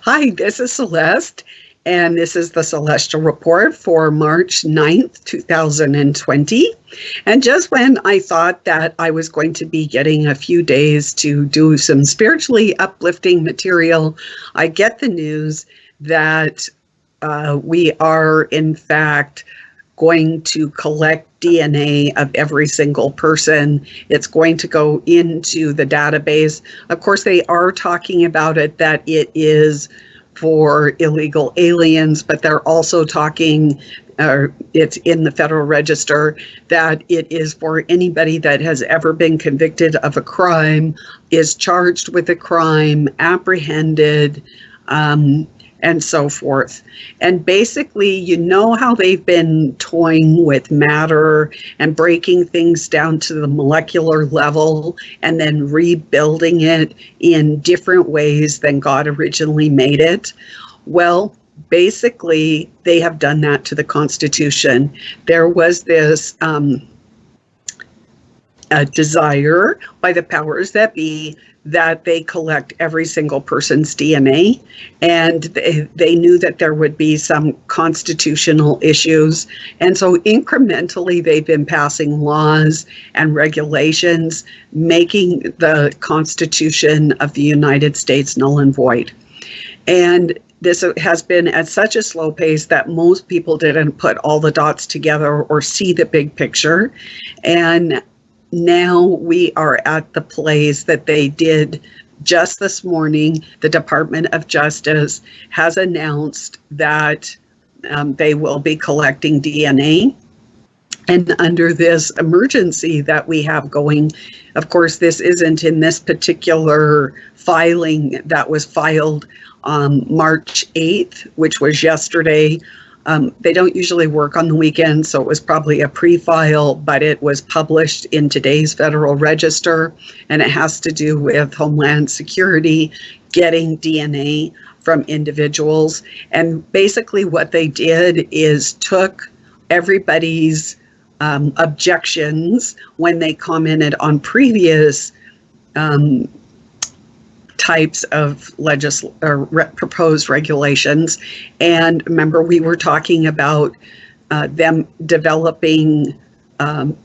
Hi, this is Celeste, and this is the Celestial Report for March 9th, 2020. And just when I thought that I was going to be getting a few days to do some spiritually uplifting material, I get the news that we are, in fact, going to collect DNA of every single person. It's going to go into the database. Of course, they are talking about it that it is for illegal aliens, but they're also talking, it's in the Federal Register, that it is for anybody that has ever been convicted of a crime, is charged with a crime, apprehended, and so forth. And basically, you know how they've been toying with matter and breaking things down to the molecular level and then rebuilding it in different ways than God originally made it? Well, basically, they have done that to the Constitution. There was this desire by the powers that be that they collect every single person's DNA, and they knew that there would be some constitutional issues, and so incrementally they've been passing laws and regulations making the Constitution of the United States null and void. And this has been at such a slow pace that most people didn't put all the dots together or see the big picture. And now we are at the place that they did just this morning. The Department of Justice has announced that they will be collecting DNA. And under this emergency that we have going, of course, this isn't in this particular filing that was filed March 8th, which was yesterday. They don't usually work on the weekend, so it was probably a pre-file, but it was published in today's Federal Register, and it has to do with Homeland Security getting DNA from individuals. And basically what they did is took everybody's objections when they commented on previous types of proposed regulations. And remember, we were talking about them developing and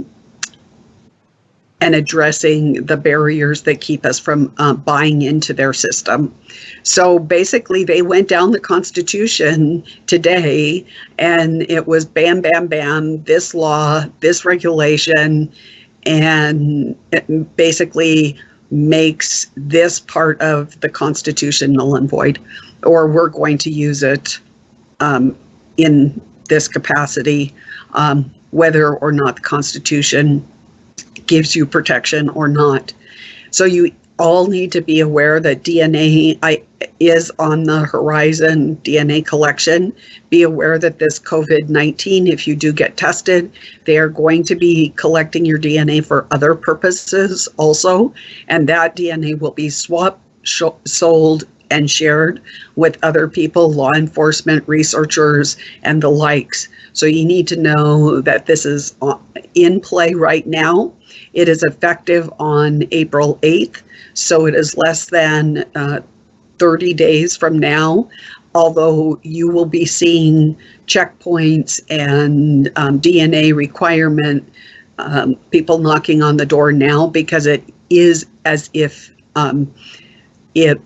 addressing the barriers that keep us from buying into their system. So basically, they went down the Constitution today, and it was bam, bam, bam, this law, this regulation, and it basically makes this part of the Constitution null and void, or we're going to use it in this capacity, whether or not the Constitution gives you protection or not. So you all need to be aware that DNA is on the horizon, DNA collection. Be aware that this COVID-19, if you do get tested, they are going to be collecting your DNA for other purposes also, and that DNA will be swapped, sold, and shared with other people, law enforcement, researchers, and the likes. So you need to know that this is in play right now. It is effective on April 8th, so it is less than 30 days from now, although you will be seeing checkpoints and DNA requirement, people knocking on the door now, because it is as if it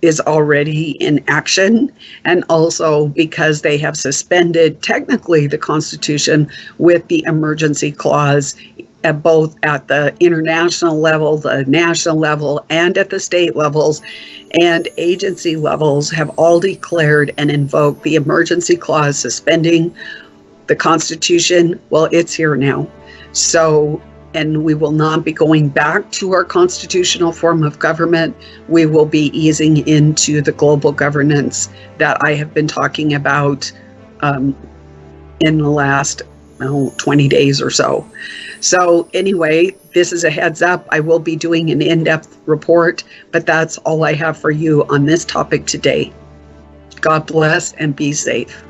is already in action, and also because they have suspended technically the Constitution with the emergency clause both at the international level, the national level, and at the state levels, and agency levels have all declared and invoked the emergency clause suspending the Constitution. Well, it's here now. So, and we will not be going back to our constitutional form of government. We will be easing into the global governance that I have been talking about in the last 20 days or so. So anyway, this is a heads up. I will be doing an in-depth report, but that's all I have for you on this topic today. God bless and be safe.